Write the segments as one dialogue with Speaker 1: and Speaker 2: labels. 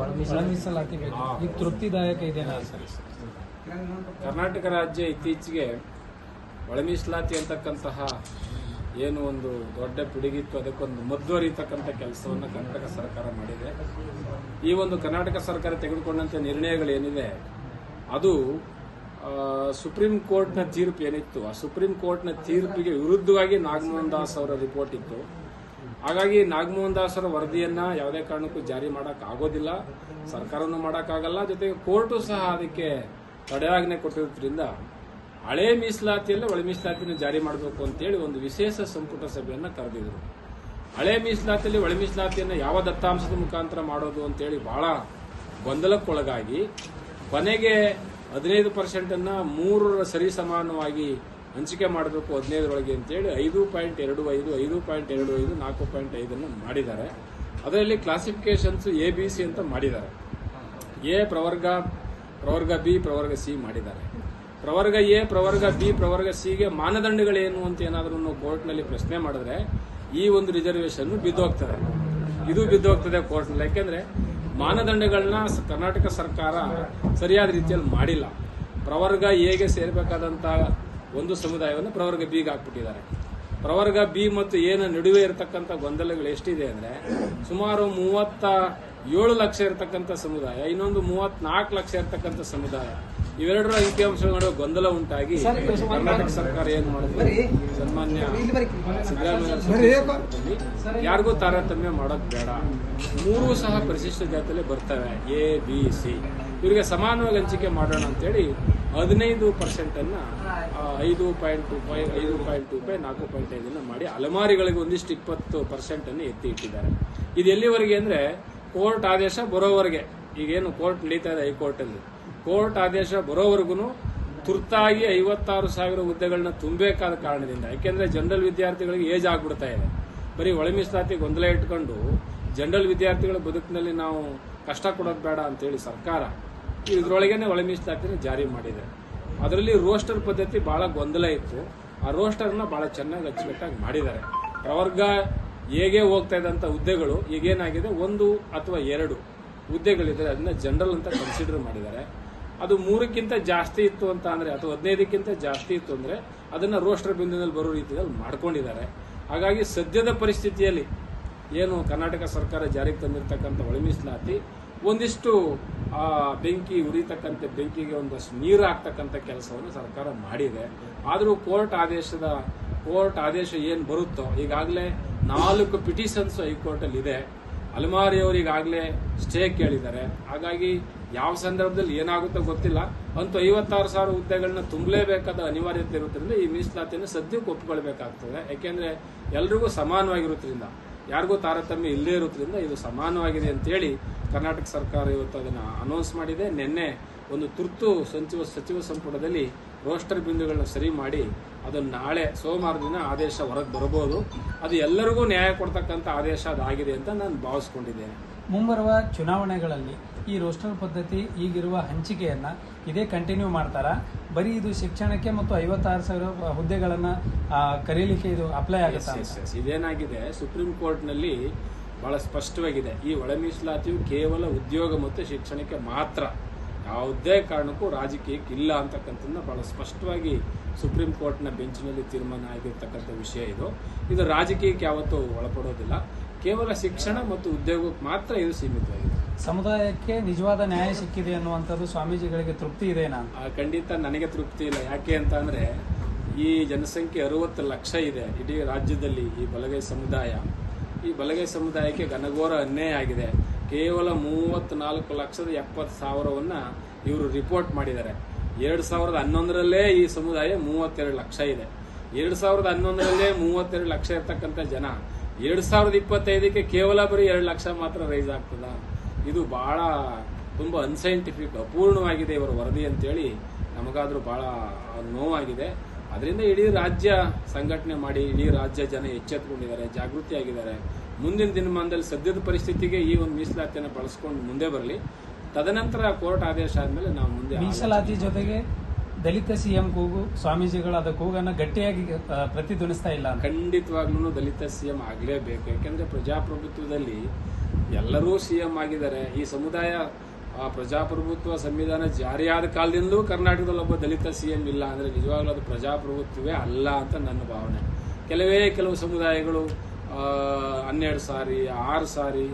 Speaker 1: ಒಳ ಮೀಸಲಾತಿ ಈಗ ತೃಪ್ತಿದಾಯಕ ಇದೆನಾ ಸರ್?
Speaker 2: ಕರ್ನಾಟಕ ರಾಜ್ಯ ಇತ್ತೀಚೆಗೆ ಒಳ ಮೀಸಲಾತಿ ಅಂತಕ್ಕಂತಹ ಏನು ಒಂದು ದೊಡ್ಡ ಪಿಡುಗಿತ್ತು, ಅದಕ್ಕೊಂದು ಮಧ್ವರಿತಕ್ಕಂಥ ಕೆಲಸವನ್ನು ಕರ್ನಾಟಕ ಸರ್ಕಾರ ಮಾಡಿದೆ. ಈ ಒಂದು ಕರ್ನಾಟಕ ಸರ್ಕಾರ ತೆಗೆದುಕೊಂಡಂಥ ನಿರ್ಣಯಗಳೇನಿದೆ ಅದು ಸುಪ್ರೀಂ ಕೋರ್ಟ್ನ ತೀರ್ಪು ಏನಿತ್ತು, ಆ ಸುಪ್ರೀಂ ಕೋರ್ಟ್ನ ತೀರ್ಪಿಗೆ ವಿರುದ್ಧವಾಗಿ ನಾಗಮೋಹನ್ ದಾಸ್ ಅವರ ರಿಪೋರ್ಟ್ ಇತ್ತು. ಹಾಗಾಗಿ ನಾಗಮೋಹನ್ ದಾಸ್ ಅವರ ವರದಿಯನ್ನ ಯಾವುದೇ ಕಾರಣಕ್ಕೂ ಜಾರಿ ಮಾಡೋಕ್ಕಾಗೋದಿಲ್ಲ, ಸರ್ಕಾರನೂ ಮಾಡೋಕ್ಕಾಗಲ್ಲ, ಜೊತೆಗೆ ಕೋರ್ಟು ಸಹ ಅದಕ್ಕೆ ತಡೆಯಾಜ್ಞೆ ಕೊಟ್ಟಿರೋದ್ರಿಂದ ಹಳೆ ಮೀಸಲಾತಿಯಲ್ಲೇ ಒಳ ಮೀಸಲಾತಿನ ಜಾರಿ ಮಾಡಬೇಕು ಅಂತೇಳಿ ಒಂದು ವಿಶೇಷ ಸಂಪುಟ ಸಭೆಯನ್ನು ಕರೆದಿದ್ರು. ಹಳೆ ಮೀಸಲಾತಿಯಲ್ಲಿ ಒಳ ಮೀಸಲಾತಿಯನ್ನು ಯಾವ ದತ್ತಾಂಶದ ಮುಖಾಂತರ ಮಾಡೋದು ಅಂತೇಳಿ ಬಹಳ ಗೊಂದಲಕ್ಕೊಳಗಾಗಿ ಕೊನೆಗೆ 15% 3 ಸರಿ ಸಮಾನವಾಗಿ ಹಂಚಿಕೆ ಮಾಡಬೇಕು 15ರೊಳಗೆ ಅಂತೇಳಿ 5.25, 5.25, 4.5 ಮಾಡಿದ್ದಾರೆ. ಅದರಲ್ಲಿ ಕ್ಲಾಸಿಫಿಕೇಶನ್ಸ್ ABC ಅಂತ ಮಾಡಿದ್ದಾರೆ. ಎ ಪ್ರವರ್ಗ, ಪ್ರವರ್ಗ ಬಿ, ಪ್ರವರ್ಗ ಸಿ ಮಾಡಿದ್ದಾರೆ. ಪ್ರವರ್ಗ ಎ, ಪ್ರವರ್ಗ ಬಿ, ಪ್ರವರ್ಗ ಸಿಗೆ ಮಾನದಂಡಗಳೇನು ಅಂತ ಏನಾದರೂ ಕೋರ್ಟ್ನಲ್ಲಿ ಪ್ರಶ್ನೆ ಮಾಡಿದ್ರೆ ಈ ಒಂದು ರಿಸರ್ವೇಶನ್ ಬಿದ್ದೋಗ್ತದೆ, ಇದು ಬಿದ್ದೋಗ್ತದೆ ಕೋರ್ಟ್ನಲ್ಲಿ. ಯಾಕೆಂದ್ರೆ ಮಾನದಂಡಗಳನ್ನ ಕರ್ನಾಟಕ ಸರ್ಕಾರ ಸರಿಯಾದ ರೀತಿಯಲ್ಲಿ ಮಾಡಿಲ್ಲ. ಪ್ರವರ್ಗ ಎಗೆ ಸೇರಬೇಕಾದಂತಹ ಒಂದು ಸಮುದಾಯವನ್ನು ಪ್ರವರ್ಗ ಬಿಗೆ ಹಾಕ್ಬಿಟ್ಟಿದ್ದಾರೆ. ಪ್ರವರ್ಗ ಬಿ ಮತ್ತು ಎನ ನಡುವೆ ಇರತಕ್ಕಂಥ ಗೊಂದಲಗಳು ಎಷ್ಟಿದೆ ಅಂದ್ರೆ ಸುಮಾರು 37 ಲಕ್ಷ ಇರತಕ್ಕಂಥ ಸಮುದಾಯ, ಇನ್ನೊಂದು 34 ಲಕ್ಷ ಇರತಕ್ಕಂಥ ಸಮುದಾಯ, ಇವೆರಡರ ಅಂಕಿಅಂಶಗಳ ಗೊಂದಲ ಉಂಟಾಗಿ ಕರ್ನಾಟಕ ಸರ್ಕಾರ ಏನ್ ಮಾಡಿದ್ರೆ ಸನ್ಮಾನ್ಯ ಸಿದ್ದರಾಮಯ್ಯ ಯಾರಿಗೂ ತಾರತಮ್ಯ ಮಾಡೋದು ಬೇಡ, 3 ಸಹ ಪರಿಶಿಷ್ಟ ಜಾತಿಯಲ್ಲಿ ಬರ್ತವೆ, ಎ ಬಿ ಸಿ, ಇವರಿಗೆ ಸಮಾನವಾಗಿ ಹಂಚಿಕೆ ಮಾಡೋಣ ಅಂತೇಳಿ 15% 5.25, 5.25, 4.5 ಮಾಡಿ ಅಲಮಾರಿಗಳಿಗೆ ಒಂದಿಷ್ಟು 20% ಎತ್ತಿ ಇಟ್ಟಿದ್ದಾರೆ. ಇದು ಎಲ್ಲಿವರೆಗೆ ಅಂದ್ರೆ ಕೋರ್ಟ್ ಆದೇಶ ಬರೋವರೆಗೆ, ಈಗೇನು ಕೋರ್ಟ್ ನಡೀತಾ ಇದೆ ಹೈಕೋರ್ಟ್ ಅಲ್ಲಿ, ಕೋರ್ಟ್ ಆದೇಶ ಬರೋವರೆಗೂ ತುರ್ತಾಗಿ 56,000 ಹುದ್ದೆಗಳನ್ನ ತುಂಬಬೇಕಾದ ಕಾರಣದಿಂದ, ಯಾಕೆಂದ್ರೆ ಜನರಲ್ ವಿದ್ಯಾರ್ಥಿಗಳಿಗೆ ಏಜ್ ಆಗ್ಬಿಡ್ತಾ ಇದೆ. ಬರೀ ಒಳ ಮೀಸಲಾತಿ ಗೊಂದಲ ಇಟ್ಕೊಂಡು ಜನರಲ್ ವಿದ್ಯಾರ್ಥಿಗಳ ಬದುಕಿನಲ್ಲಿ ನಾವು ಕಷ್ಟ ಕೊಡೋದು ಬೇಡ ಅಂತೇಳಿ ಸರ್ಕಾರ ಇದರೊಳಗೇನೆ ಒಳ ಮೀಸಲಾತಿನ ಜಾರಿ ಮಾಡಿದೆ. ಅದರಲ್ಲಿ ರೋಸ್ಟರ್ ಪದ್ಧತಿ ಬಹಳ ಗೊಂದಲ ಇತ್ತು, ಆ ರೋಸ್ಟರ್ನ ಬಹಳ ಚೆನ್ನಾಗಿ ಅಚ್ಚುಕಟ್ಟಾಗಿ ಮಾಡಿದ್ದಾರೆ. ಪ್ರವರ್ಗ ಹೇಗೆ ಹೋಗ್ತಾ ಇದ್ದಂಥ ಹುದ್ದೆಗಳು ಈಗೇನಾಗಿದೆ 1 ಅಥವಾ 2 ಹುದ್ದೆಗಳಿದ್ರೆ ಅದನ್ನ ಜನರಲ್ ಅಂತ ಕನ್ಸಿಡರ್ ಮಾಡಿದ್ದಾರೆ. ಅದು 3ಕ್ಕಿಂತ ಜಾಸ್ತಿ ಇತ್ತು ಅಂತ ಅಂದ್ರೆ ಅಥವಾ 15ಕ್ಕಿಂತ ಜಾಸ್ತಿ ಇತ್ತು ಅಂದ್ರೆ ಅದನ್ನ ರೋಸ್ಟರ್ ಬಿಂದುವಿನಲ್ಲಿ ಬರೋ ರೀತಿಯಲ್ಲಿ ಮಾಡ್ಕೊಂಡಿದ್ದಾರೆ. ಹಾಗಾಗಿ ಸದ್ಯದ ಪರಿಸ್ಥಿತಿಯಲ್ಲಿ ಏನು ಕರ್ನಾಟಕ ಸರ್ಕಾರ ಜಾರಿಗೆ ತಂದಿರತಕ್ಕಂಥ ಒಳ ಮೀಸಲಾತಿ ಒಂದಿಷ್ಟು ಬೆಂಕಿ ಉರಿತಕ್ಕಂಥ ಬೆಂಕಿಗೆ ಒಂದಷ್ಟು ನೀರು ಹಾಕ್ತಕ್ಕಂಥ ಕೆಲಸವನ್ನು ಸರ್ಕಾರ ಮಾಡಿದೆ. ಆದರೂ ಕೋರ್ಟ್ ಆದೇಶ ಏನು ಬರುತ್ತೋ, ಈಗಾಗಲೇ 4 ಪಿಟಿಷನ್ಸ್ ಹೈಕೋರ್ಟ್ ಅಲ್ಲಿ ಇದೆ. ಅಲಮಾರಿಯವರು ಈಗಾಗಲೇ ಸ್ಟೇ ಕೇಳಿದ್ದಾರೆ. ಹಾಗಾಗಿ ಯಾವ ಸಂದರ್ಭದಲ್ಲಿ ಏನಾಗುತ್ತೋ ಗೊತ್ತಿಲ್ಲ, ಅಂತೂ 56,000 ಹುದ್ದೆಗಳನ್ನ ತುಂಬಲೇಬೇಕಾದ ಅನಿವಾರ್ಯತೆ ಇರುವುದರಿಂದ ಈ ಮೀಸಲಾತಿಯನ್ನು ಸದ್ಯಕ್ಕೆ ಒಪ್ಪಿಕೊಳ್ಬೇಕಾಗ್ತದೆ. ಯಾಕೆಂದ್ರೆ ಎಲ್ರಿಗೂ ಸಮಾನವಾಗಿರುತ್ತರಿಂದ, ಯಾರಿಗೂ ತಾರತಮ್ಯ ಇಲ್ಲೇ ಇರೋದ್ರಿಂದ ಇದು ಸಮಾನವಾಗಿದೆ ಅಂತೇಳಿ ಕರ್ನಾಟಕ ಸರ್ಕಾರ ಇವತ್ತು ಅದನ್ನು ಅನೌನ್ಸ್ ಮಾಡಿದೆ. ನಿನ್ನೆ ಒಂದು ತುರ್ತು ಸಚಿವ ಸಂಪುಟದಲ್ಲಿ ರೋಸ್ಟರ್ ಬಿಂದುಗಳನ್ನ ಸರಿ ಮಾಡಿ ಅದನ್ನು ನಾಳೆ ಸೋಮವಾರ ದಿನ ಆದೇಶ ಹೊರಗೆ ಬರಬಹುದು. ಅದು ಎಲ್ಲರಿಗೂ ನ್ಯಾಯ ಕೊಡ್ತಕ್ಕಂಥ ಆದೇಶ ಅದಾಗಿದೆ ಅಂತ ನಾನು ಭಾವಿಸ್ಕೊಂಡಿದ್ದೇನೆ.
Speaker 1: ಮುಂಬರುವ ಚುನಾವಣೆಗಳಲ್ಲಿ ಈ ರೋಸ್ಟರ್ ಪದ್ಧತಿ ಈಗಿರುವ ಹಂಚಿಕೆಯನ್ನ ಇದೇ ಕಂಟಿನ್ಯೂ ಮಾಡ್ತಾರಾ? ಬರೀ ಇದು ಶಿಕ್ಷಣಕ್ಕೆ ಮತ್ತು 56,000 ಹುದ್ದೆಗಳನ್ನ ಕರೀಲಿಕ್ಕೆ ಇದು ಅಪ್ಲೈ ಆಗುತ್ತೆ?
Speaker 2: ಇದೇನಾಗಿದೆ, ಸುಪ್ರೀಂ ಕೋರ್ಟ್ನಲ್ಲಿ ಬಹಳ ಸ್ಪಷ್ಟವಾಗಿದೆ, ಈ ಒಳ ಮೀಸಲಾತಿಯು ಕೇವಲ ಉದ್ಯೋಗ ಮತ್ತು ಶಿಕ್ಷಣಕ್ಕೆ ಮಾತ್ರ, ಯಾವುದೇ ಕಾರಣಕ್ಕೂ ರಾಜಕೀಯಕ್ಕೆ ಇಲ್ಲ ಅಂತಕ್ಕಂಥದ್ದನ್ನ ಬಹಳ ಸ್ಪಷ್ಟವಾಗಿ ಸುಪ್ರೀಂ ಕೋರ್ಟ್ನ ಬೆಂಚಿನಲ್ಲಿ ತೀರ್ಮಾನ ಆಗಿರ್ತಕ್ಕಂಥ ವಿಷಯ ಇದು ರಾಜಕೀಯಕ್ಕೆ ಯಾವತ್ತೂ ಒಳಪಡೋದಿಲ್ಲ. ಕೇವಲ ಶಿಕ್ಷಣ ಮತ್ತು ಉದ್ಯೋಗಕ್ಕೆ ಮಾತ್ರ ಇದು ಸೀಮಿತವಾಗಿದೆ.
Speaker 1: ಸಮುದಾಯಕ್ಕೆ ನಿಜವಾದ ನ್ಯಾಯ ಸಿಕ್ಕಿದೆ ಅನ್ನುವಂಥದ್ದು ಸ್ವಾಮೀಜಿಗಳಿಗೆ ತೃಪ್ತಿ ಇದೆನಾ?
Speaker 2: ಖಂಡಿತ ನನಗೆ ತೃಪ್ತಿ ಇಲ್ಲ. ಯಾಕೆ ಅಂತ ಅಂದ್ರೆ ಈ ಜನಸಂಖ್ಯೆ 60 ಲಕ್ಷ ಇದೆ ಇಡೀ ರಾಜ್ಯದಲ್ಲಿ. ಈ ಬಲಗೈ ಸಮುದಾಯಕ್ಕೆ ಘನಘೋರ ಅನ್ಯಾಯ ಆಗಿದೆ. ಕೇವಲ 34,70,000 ಇವರು ರಿಪೋರ್ಟ್ ಮಾಡಿದ್ದಾರೆ. 2011ರಲ್ಲೇ ಈ ಸಮುದಾಯ 32 ಲಕ್ಷ ಇದೆ. 2011ರಲ್ಲೇ 32 ಲಕ್ಷ ಇರ್ತಕ್ಕಂಥ ಜನ 2025ಕ್ಕೆ ಕೇವಲ ಬರೀ 2 ಲಕ್ಷ ಮಾತ್ರ ರೈಸ್ ಆಗ್ತದ? ಇದು ಬಹಳ ತುಂಬಾ ಅನ್ಸೈಂಟಿಫಿಕ್, ಅಪೂರ್ಣವಾಗಿದೆ ಇವರ ವರದಿ ಅಂತೇಳಿ ನಮಗಾದ್ರೂ ಬಹಳ ನೋವಾಗಿದೆ. ಅದರಿಂದ ಇಡೀ ರಾಜ್ಯ ಸಂಘಟನೆ ಮಾಡಿ ಇಡೀ ರಾಜ್ಯ ಜನ ಎಚ್ಚೆತ್ತುಕೊಂಡಿದ್ದಾರೆ, ಜಾಗೃತಿ ಆಗಿದ್ದಾರೆ. ಮುಂದಿನ ದಿನಮಾನದಲ್ಲಿ ಸದ್ಯದ ಪರಿಸ್ಥಿತಿಗೆ ಈ ಒಂದು ಮೀಸಲಾತಿಯನ್ನು ಬಳಸ್ಕೊಂಡು ಮುಂದೆ ಬರಲಿ. ತದನಂತರ ಕೋರ್ಟ್ ಆದೇಶ ಆದ್ಮೇಲೆ ನಾವು ಮುಂದೆ
Speaker 1: ಮೀಸಲಾತಿ ಜೊತೆಗೆ ದಲಿತ ಸಿಎಂ ಕೂಗು ಸ್ವಾಮೀಜಿಗಳು ಅದ ಕೂಗನ್ನ ಗಟ್ಟಿಯಾಗಿ ಪ್ರತಿಧ್ವನಿಸ್ತಾ ಇಲ್ಲ ಅಂತ.
Speaker 2: ಖಂಡಿತವಾಗ್ಲೂ ದಲಿತ ಸಿಎಂ ಆಗಲೇಬೇಕು. ಯಾಕೆಂದ್ರೆ ಪ್ರಜಾಪ್ರಭುತ್ವದಲ್ಲಿ ಎಲ್ಲರೂ ಸಿಎಂ ಆಗಿದ್ದಾರೆ. ಈ ಸಮುದಾಯ ಪ್ರಜಾಪ್ರಭುತ್ವ ಸಂವಿಧಾನ ಜಾರಿಯಾದ ಕಾಲದಿಂದಲೂ ಕರ್ನಾಟಕದಲ್ಲಿ ಒಬ್ಬ ದಲಿತ ಸಿಎಂ ಇಲ್ಲ ಅಂದ್ರೆ ನಿಜವಾಗ್ಲೂ ಅದು ಪ್ರಜಾಪ್ರಭುತ್ವವೇ ಅಲ್ಲ ಅಂತ ನನ್ನ ಭಾವನೆ. ಕೆಲವು ಸಮುದಾಯಗಳು 12 ಸಾರಿ 6 ಸಾರಿ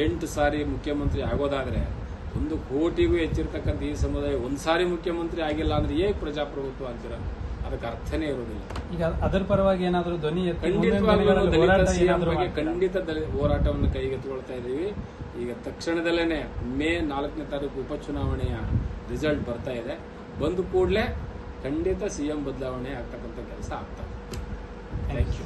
Speaker 2: 8 ಸಾರಿ ಮುಖ್ಯಮಂತ್ರಿ ಆಗೋದಾದ್ರೆ 1 ಕೋಟಿಗೂ ಹೆಚ್ಚಿರ್ತಕ್ಕಂಥ ಈ ಸಮುದಾಯ 1 ಸಾರಿ ಮುಖ್ಯಮಂತ್ರಿ ಆಗಿಲ್ಲ ಅಂದ್ರೆ ಹೇಗೆ ಪ್ರಜಾಪ್ರಭುತ್ವ ಅಂತೀರ? ಅದಕ್ಕೆ ಅರ್ಥನೇ ಇರೋದಿಲ್ಲ.
Speaker 1: ಈಗ ಅದರ ಪರವಾಗಿ ಏನಾದರೂ ಧ್ವನಿ ಎತ್ತಿ
Speaker 2: ಖಂಡಿತ ಹೋರಾಟವನ್ನು ಕೈಗೆತ್ತಿಕೊಳ್ತಾ ಇದ್ದೀವಿ. ಈಗ ತಕ್ಷಣದಲ್ಲೇನೆ ಮೇ 4ನೇ ತಾರೀಕು ಉಪಚುನಾವಣೆಯ ರಿಸಲ್ಟ್ ಬರ್ತಾ ಇದೆ. ಬಂದ ಕೂಡಲೇ ಖಂಡಿತ ಸಿಎಂ ಬದಲಾವಣೆ ಆಗ್ತಕ್ಕಂಥ ಕೆಲಸ ಆಗ್ತದೆ. Thank you.